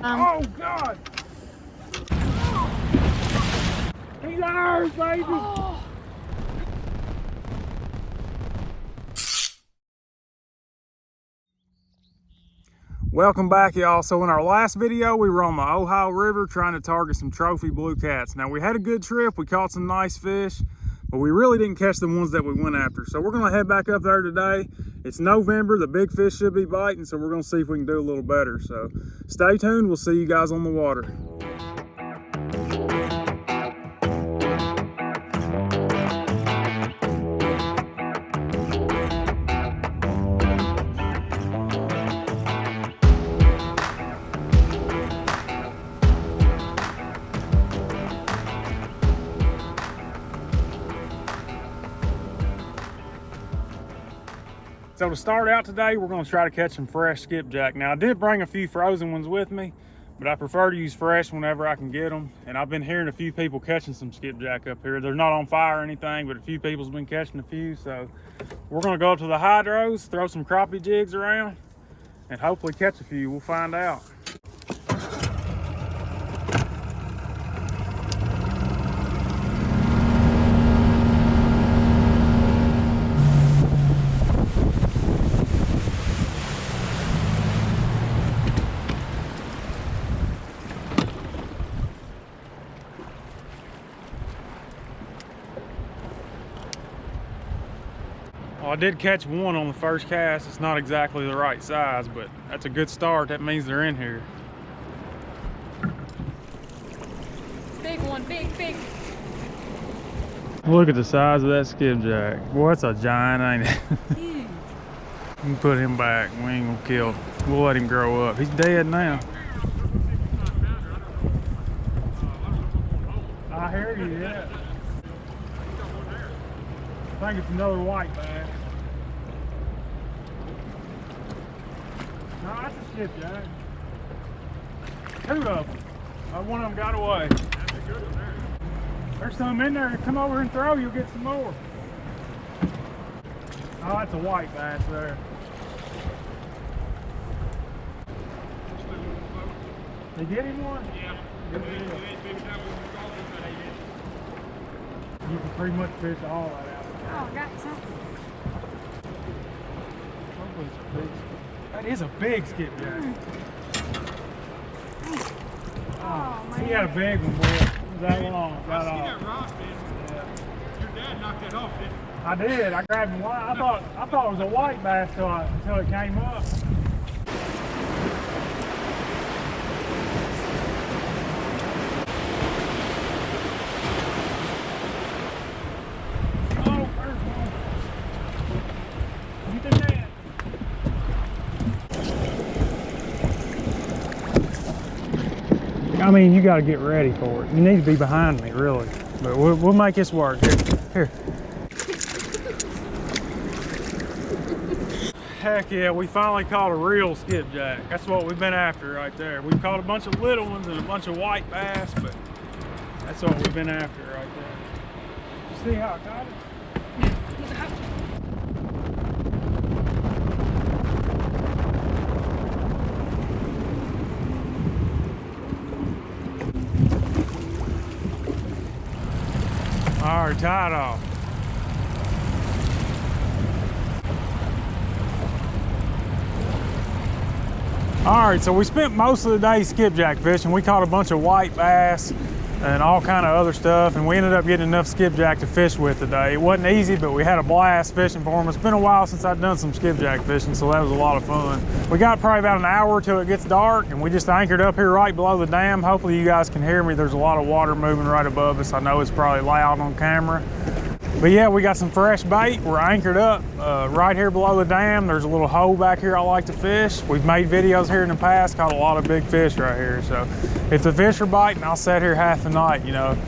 Oh God! He's ours, baby! Oh. Welcome back, y'all. So in our last video, we were on the Ohio River trying to target some trophy blue cats. Now we had a good trip, we caught some nice fish, but we really didn't catch the ones that we went after. So we're gonna head back up there today. It's November, the big fish should be biting, so we're gonna see if we can do a little better. So stay tuned, we'll see you guys on the water. So to start out today, we're going to try to catch some fresh skipjack. Now I did bring a few frozen ones with me, but I prefer to use fresh whenever I can get them. And I've been hearing a few people catching some skipjack up here. They're not on fire or anything, but a few people's been catching a few. So we're going to go up to the hydros, throw some crappie jigs around, and hopefully catch a few. We'll find out. Well, I did catch one on the first cast. It's not exactly the right size, but that's a good start. That means they're in here. Big one, big. Look at the size of that skipjack. Boy, that's a giant, ain't it? Huge. You can put him back. We ain't gonna kill him. We'll let him grow up. He's dead now. I hear you, yeah. I think it's another white bass. No, that's a skipjack. Two of them. One of them got away. That's a good one there. There's some in there. Come over and throw, you'll get some more. Oh, that's a white bass there. They get him one? Yeah. Good deal. You can pretty much fish all that out. Oh, I got something. That is a big skipjack. Oh, man. He had a big one, boy. It was that long. Got off. That rock, man. Yeah. Your dad knocked that off, didn't he? I did. I grabbed him. I thought it was a white bass until it came up. Oh, first one. You think that? I mean, you got to get ready for it. You need to be behind me, really. But we'll make this work. Here. Heck yeah, we finally caught a real skipjack. That's what we've been after right there. We've caught a bunch of little ones and a bunch of white bass, but that's what we've been after right there. You see how I caught it? All right, tied off. All right, so we spent most of the day skipjack fishing. We caught a bunch of white bass and all kind of other stuff, and we ended up getting enough skipjack to fish with today. It wasn't easy, but we had a blast fishing for them. It's been a while since I've done some skipjack fishing, so that was a lot of fun. We got probably about an hour till it gets dark, and we just anchored up here right below the dam. Hopefully you guys can hear me. There's a lot of water moving right above us. I know it's probably loud on camera. But yeah, we got some fresh bait. We're anchored up right here below the dam. There's a little hole back here I like to fish. We've made videos here in the past, caught a lot of big fish right here. So if the fish are biting, I'll sit here half the night, you know.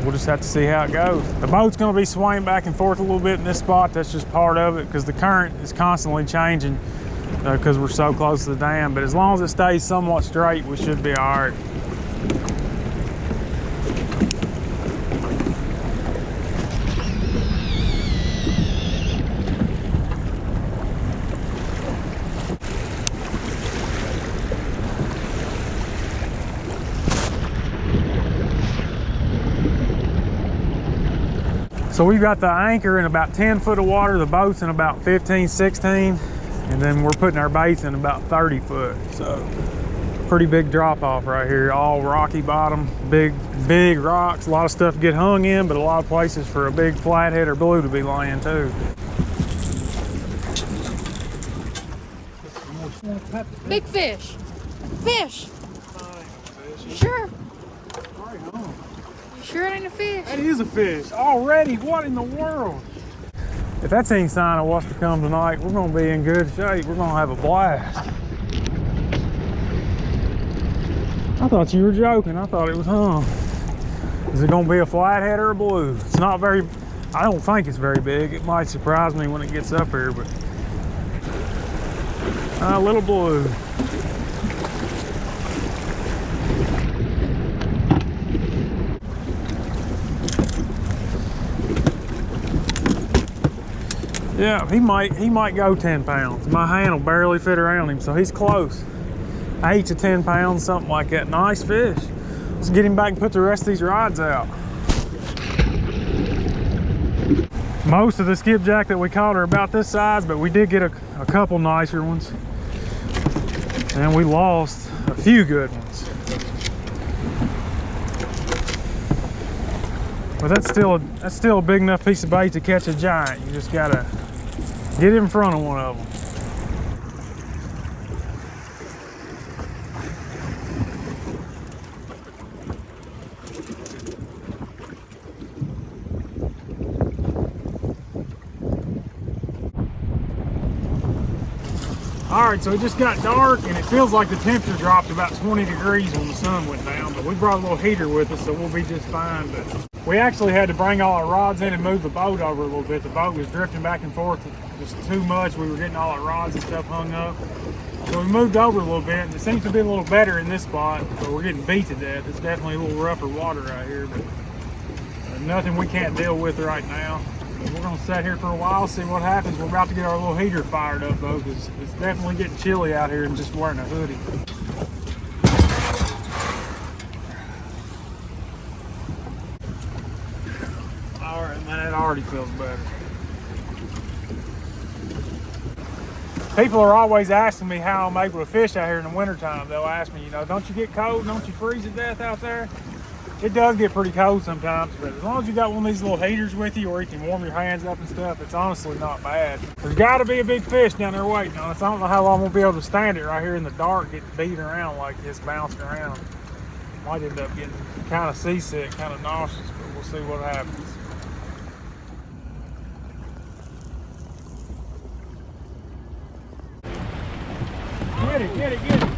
We'll just have to see how it goes. The boat's gonna be swaying back and forth a little bit in this spot. That's just part of it because the current is constantly changing because we're so close to the dam. But as long as it stays somewhat straight, we should be all right. So we've got the anchor in about 10 foot of water, the boat's in about 15, 16, and then we're putting our baits in about 30 foot. So pretty big drop off right here, all rocky bottom, big rocks, a lot of stuff to get hung in, but a lot of places for a big flathead or blue to be laying too. Big fish. Fish. You sure? You sure it ain't a fish? That is a fish already. What in the world? If that's any sign of what's to come tonight, we're gonna be in good shape. We're gonna have a blast. I thought you were joking. I thought it was hung. Is it gonna be a flathead or a blue? It's not very, I don't think it's very big. It might surprise me when it gets up here, but a little blue. Yeah, he might go 10 pounds. My hand will barely fit around him, so he's close. 8 to 10 pounds, something like that. Nice fish. Let's get him back and put the rest of these rods out. Most of the skipjack that we caught are about this size, but we did get a couple nicer ones. And we lost a few good ones. But that's still a big enough piece of bait to catch a giant. You just gotta get in front of one of them. All right, so it just got dark and it feels like the temperature dropped about 20 degrees when the sun went down, but we brought a little heater with us, so we'll be just fine. But we actually had to bring all our rods in and move the boat over a little bit. The boat was drifting back and forth just too much. We were getting all our rods and stuff hung up. So we moved over a little bit, and it seems to be a little better in this spot, but we're getting beat to death. It's definitely a little rougher water right here, but nothing we can't deal with right now. We're gonna sit here for a while, see what happens. We're about to get our little heater fired up though, because it's definitely getting chilly out here and just wearing a hoodie. All right, man, it already feels better. People are always asking me how I'm able to fish out here in the wintertime. They'll ask me, you know, don't you get cold? Don't you freeze to death out there? It does get pretty cold sometimes, but as long as you got one of these little heaters with you where you can warm your hands up and stuff, it's honestly not bad. There's got to be a big fish down there waiting on us. I don't know how long we'll be able to stand it right here in the dark, getting beat around like this, bouncing around. Might end up getting kind of seasick, kind of nauseous, but we'll see what happens. Get it, get it, get it.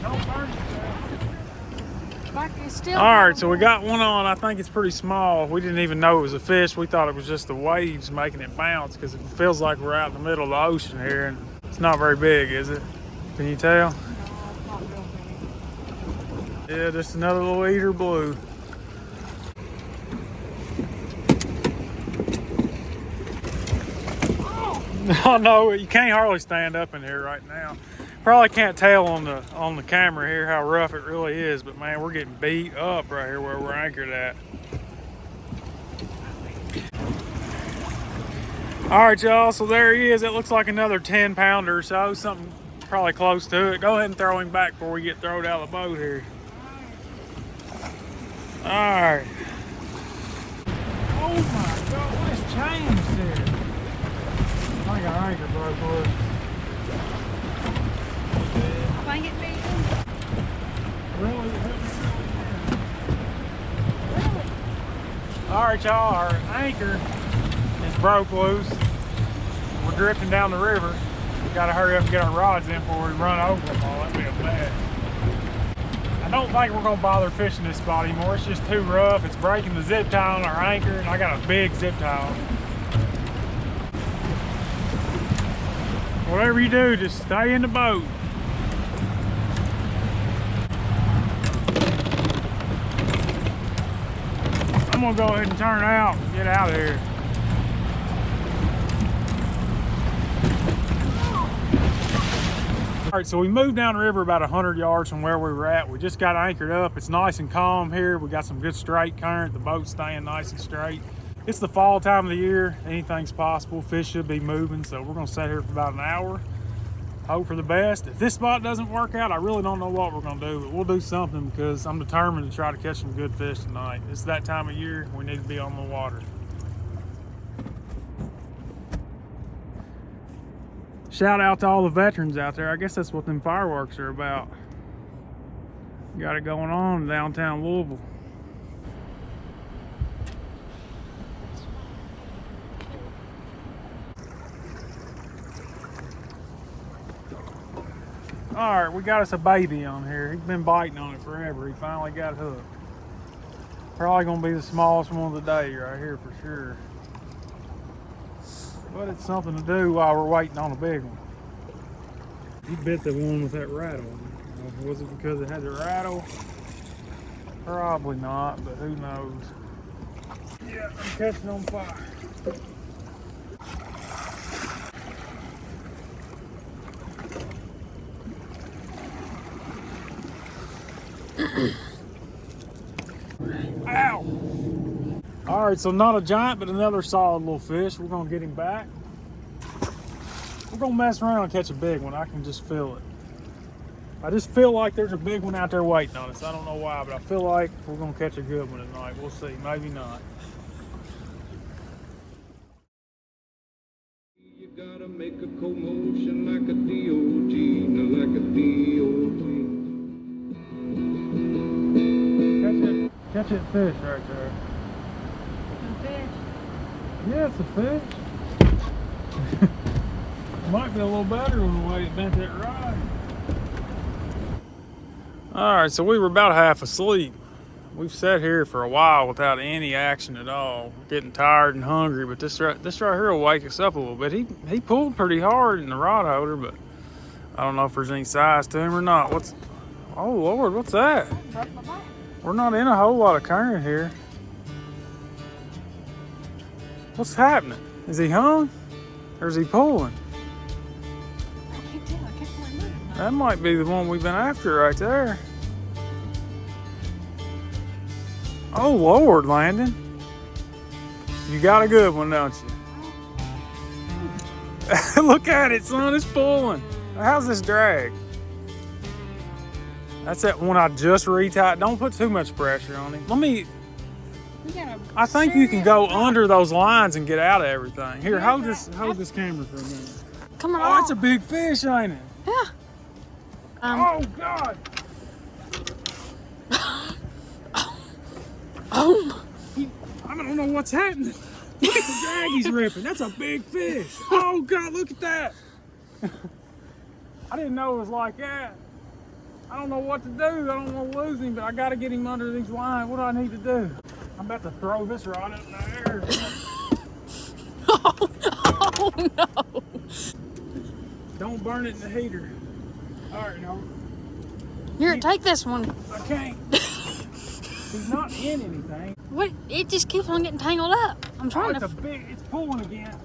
Don't burn yourself. All right, so we got one on. I think it's pretty small. We didn't even know it was a fish. We thought it was just the waves making it bounce, because it feels like we're out in the middle of the ocean here, and it's not very big, is it? Can you tell? Yeah, just another little eater blue. Oh no, you can't hardly stand up in here right now. Probably can't tell on the camera here how rough it really is, but man, we're getting beat up right here where we're anchored at. All right, y'all, so there he is. It looks like another 10 pounder or so, something probably close to it. Go ahead and throw him back before we get thrown out of the boat here. All right. Oh my God, what has changed here? I think our anchor broke loose. Blanket beat. Really? All right, y'all, our anchor is broke loose. We're drifting down the river. We gotta hurry up and get our rods in before we run over them all. That'd be a mess. I don't think we're gonna bother fishing this spot anymore. It's just too rough. It's breaking the zip tie on our anchor, and I got a big zip tie on. Whatever you do, just stay in the boat. I'm gonna go ahead and turn out and get out of here. All right, so we moved down the river about 100 yards from where we were at. We just got anchored up. It's nice and calm here. We got some good straight current. The boat's staying nice and straight. It's the fall time of the year. Anything's possible. Fish should be moving, so we're gonna sit here for about an hour. Hope for the best. If this spot doesn't work out, I really don't know what we're gonna do, but we'll do something because I'm determined to try to catch some good fish tonight. It's that time of year. We need to be on the water. Shout out to all the veterans out there. I guess that's what them fireworks are about. Got it going on in downtown Louisville. All right, we got us a baby on here. He's been biting on it forever. He finally got hooked. Probably gonna be the smallest one of the day right here for sure. But it's something to do while we're waiting on a big one. He bit the one with that rattle. Was it because it had the rattle? Probably not, but who knows. Yeah, I'm catching on fire. Ow! All right, so not a giant, but another solid little fish. We're gonna get him back. We're gonna mess around and catch a big one. I can just feel it. I just feel like there's a big one out there waiting on us. I don't know why, but I feel like we're gonna catch a good one tonight. We'll see, maybe not. You gotta make a commotion like a DOG, not like a DOG. Catch that fish right there. Fish. Yeah, it's a fish. Might be a little better on the way it bent that rod. All right, so we were about half asleep. We've sat here for a while without any action at all. We're getting tired and hungry, but this right here will wake us up a little bit. He pulled pretty hard in the rod holder, but I don't know if there's any size to him or not. Oh Lord, what's that? We're not in a whole lot of current here. What's happening? Is he hung? Or is he pulling? I can't tell. I can't quite move. That might be the one we've been after right there. Oh Lord, Landon. You got a good one, don't you? Look at it, son, it's pulling. How's this drag? That's that one I just retied. Don't put too much pressure on him. I think you can go under those lines and get out of everything. Here, hold this camera for a minute. Come on. Oh, it's a big fish, ain't it? Yeah. Oh God. Oh. I don't know what's happening. Look at the drag he's ripping. That's a big fish. Oh God, look at that. I didn't know it was like that. I don't know what to do. I don't want to lose him, but I got to get him under these lines. What do I need to do? I'm about to throw this rod up in the air. Oh no. Don't burn it in the heater. All right, no. Here, take this one. I can't. He's not in anything. What? It just keeps on getting tangled up. I'm trying It's to. it's pulling again.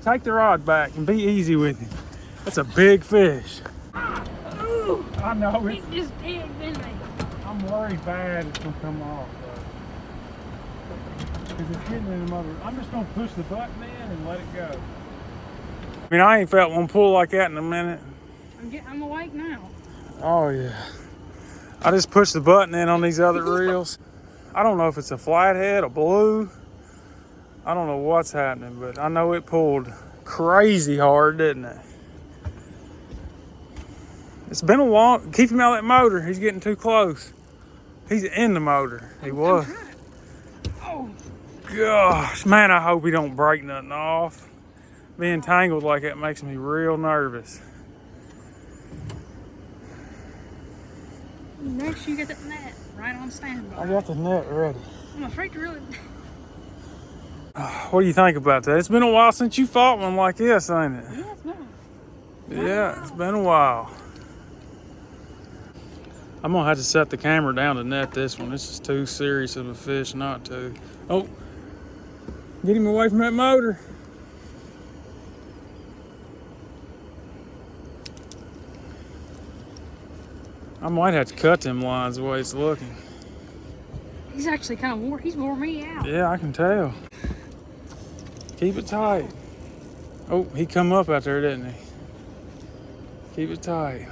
Take the rod back and be easy with him. That's a big fish. I know It just digged in me. I'm worried bad it's gonna come off. Because it's getting in the motor. I'm just gonna push the button in and let it go. I mean, I ain't felt one pull like that in a minute. I'm awake now. Oh yeah. I just pushed the button in on these other reels. I don't know if it's a flathead, a blue. I don't know what's happening, but I know it pulled crazy hard, didn't it? It's been a while. Keep him out of that motor. He's getting too close. He's in the motor. He was. Oh. Gosh, man, I hope he don't break nothing off. Being tangled like that makes me real nervous. Make sure you get that net right on standby. I got the net ready. I'm afraid to really. What do you think about that? It's been a while since you fought one like this, ain't it? Yeah, it's not. Yeah, it's been a while. I'm gonna have to set the camera down to net this one. This is too serious of a fish not to. Oh, get him away from that motor. I might have to cut them lines the way it's looking. He's actually kind of wore. He's wore me out. Yeah, I can tell. Keep it tight. Oh, he come up out there, didn't he? Keep it tight.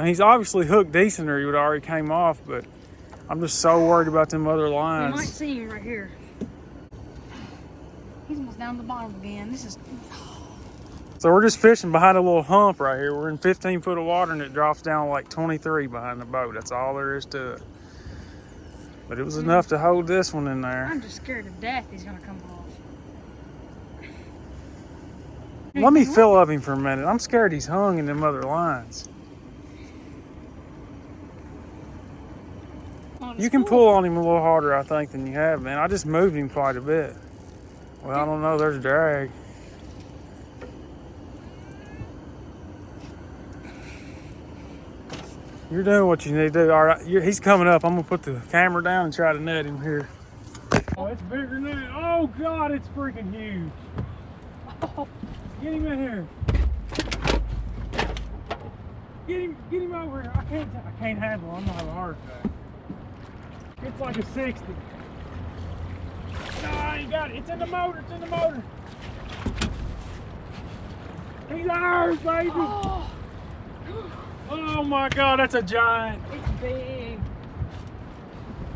He's obviously hooked decent or he would have already came off, but I'm just so worried about them other You lines. might see him right here. He's almost down the bottom again. This is. So we're just fishing behind a little hump right here. We're in 15 foot of water and it drops down like 23 behind the boat. That's all there is to it. But it was enough to hold this one in there. I'm just scared to death he's gonna come off. Let me fill up him for a minute. I'm scared he's hung in them other lines. You can pull on him a little harder, I think, than you have, man. I just moved him quite a bit. Well, I don't know. There's drag. You're doing what you need to do. All right, he's coming up. I'm going to put the camera down and try to net him here. Oh, it's bigger than that. Oh, God, it's freaking huge. Oh, get him in here. Get him over here. I can't handle him. I'm going to have a heart attack. It's like a 60. No, you got it. It's in the motor. It's in the motor. He's ours, baby. Oh, Oh my God, that's a giant. it's big.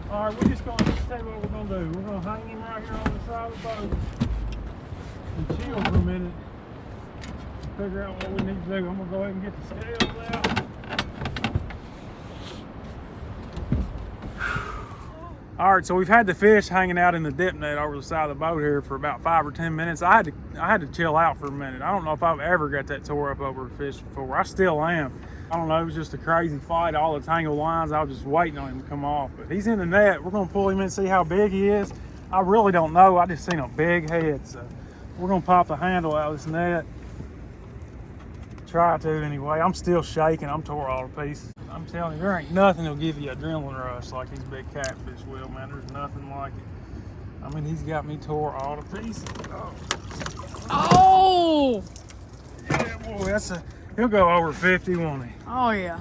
All right, we're just going to tell you what we're going to do. We're going to hang him right here on the side of the boat and chill for a minute. Figure out what we need to do. I'm going to go ahead and get the scales out. All right, so we've had the fish hanging out in the dip net over the side of the boat here for about 5 or 10 minutes. I had to chill out for a minute. I don't know if I've ever got that tore up over a fish before. I still am. I don't know, it was just a crazy fight. All the tangled lines, I was just waiting on him to come off. But he's in the net. We're gonna pull him in and see how big he is. I really don't know. I just seen a big head. So we're gonna pop the handle out of this net. Try to anyway. I'm still shaking. I'm tore all to pieces. I'm telling you, there ain't nothing that'll give you adrenaline rush like these big catfish will, man. There's nothing like it. I mean, he's got me tore all to pieces. Oh! Yeah, boy, he'll go over 50, won't he? Oh yeah.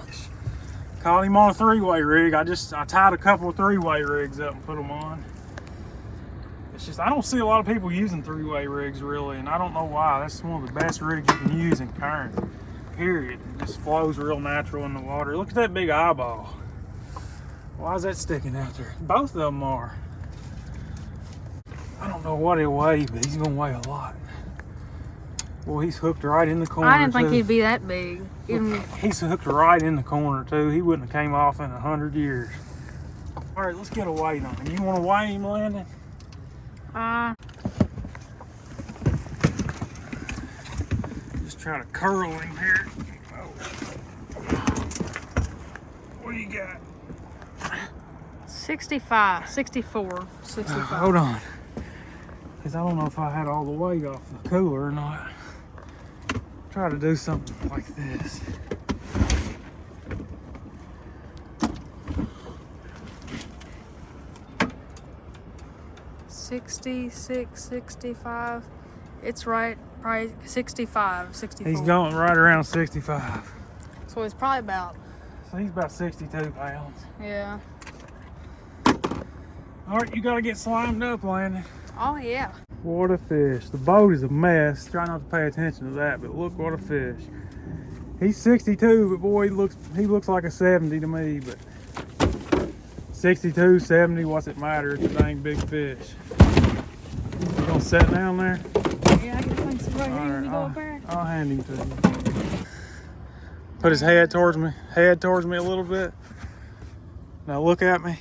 Caught him on a 3-way rig. I tied a couple of 3-way rigs up and put them on. It's just, I don't see a lot of people using 3-way rigs really, and I don't know why. That's one of the best rigs you can use in current, period. It just flows real natural in the water. Look at that big eyeball. Why is that sticking out there? Both of them are. I don't know what he'll weigh, but he's gonna weigh a lot. Well, he's hooked right in the corner. I didn't think too. he'd be that big. Even He's hooked right in the corner too. He wouldn't have came off in 100 years. All right, let's get a weight on him. You want to weigh him, Landon? Just try to curl him here. Oh. What do you got? 65, 64, 65. Hold on, because I don't know if I had all the weight off the cooler or not. Try to do something like this. $66, 65. It's right, probably 65, 64. He's going right around 65. So it's probably about, So he's about 62 pounds. yeah. All right, you gotta get slimed up, Landon. Oh yeah. What a fish. The boat is a mess. Try not to pay attention to that, but look what a fish. He's 62, but boy, he looks like a 70 to me, but 62, 70, what's it matter? It's a dang big fish. You gonna sit down there? Yeah, I can find some right here. All Let me right, go up there. I'll hand him to you. Put his head towards me a little bit. Now look at me.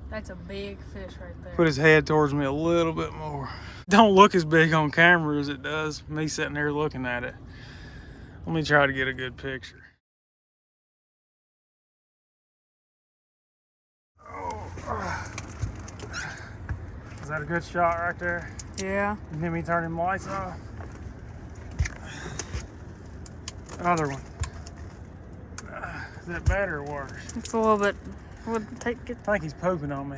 That's a big fish right there. Put his head towards me a little bit more. Don't look as big on camera as it does me sitting there looking at it. Let me try to get a good picture. Oh. Is that a good shot right there? Yeah. You hear me turning the lights off? Another one. Is that better or worse? It's a little bit, would take it. I think he's pooping on me.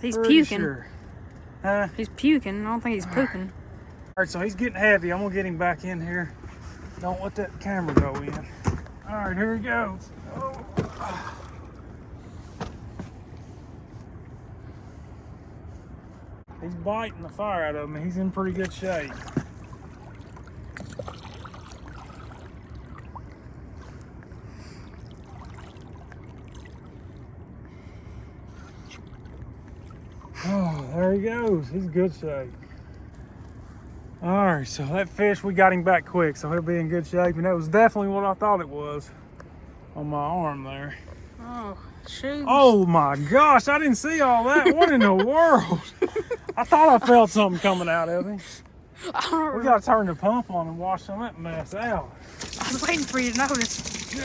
He's Pretty puking. sure. Huh? He's puking. I don't think he's pooping. All right, so he's getting heavy. I'm gonna get him back in here. Don't let that camera go in. All right, here he goes. Oh. He's biting the fire out of him. He's in pretty good shape. Oh, there he goes. He's in good shape. All right, so that fish, we got him back quick, so he'll be in good shape. And that was definitely what I thought it was on my arm there. Oh, shoes. Oh my gosh, I didn't see all that. What in the world? I thought I felt something coming out of him. We gotta turn the pump on and wash some of that mess out. I was waiting for you to notice.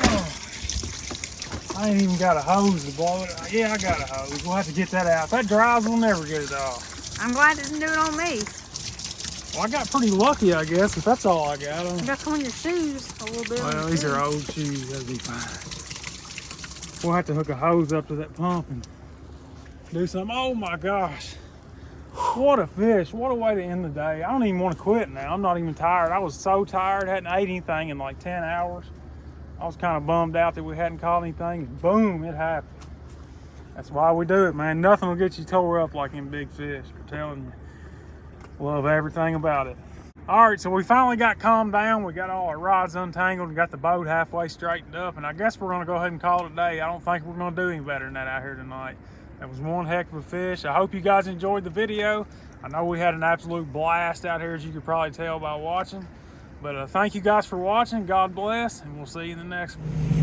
I ain't even got a hose to blow it. Yeah, I got a hose. We'll have to get that out. If that dries, we'll never get it off. I'm glad it didn't do it on me. Well, I got pretty lucky, I guess, if that's all I got. You got to on your shoes a little bit. Well, these are old shoes. That'll be fine. We'll have to hook a hose up to that pump and do something. Oh my gosh. What a fish. What a way to end the day. I don't even want to quit now. I'm not even tired. I was so tired. Hadn't ate anything in like 10 hours. I was kind of bummed out that we hadn't caught anything, and boom, it happened. That's why we do it, man. Nothing will get you tore up like in big fish. I'm telling you. Love everything about it. All right, so we finally got calmed down. We got all our rods untangled and got the boat halfway straightened up, and I guess we're gonna go ahead and call it a day. I don't think we're gonna do any better than that out here tonight. That was one heck of a fish. I hope you guys enjoyed the video. I know we had an absolute blast out here, as you could probably tell by watching. But thank you guys for watching. God bless, and we'll see you in the next one.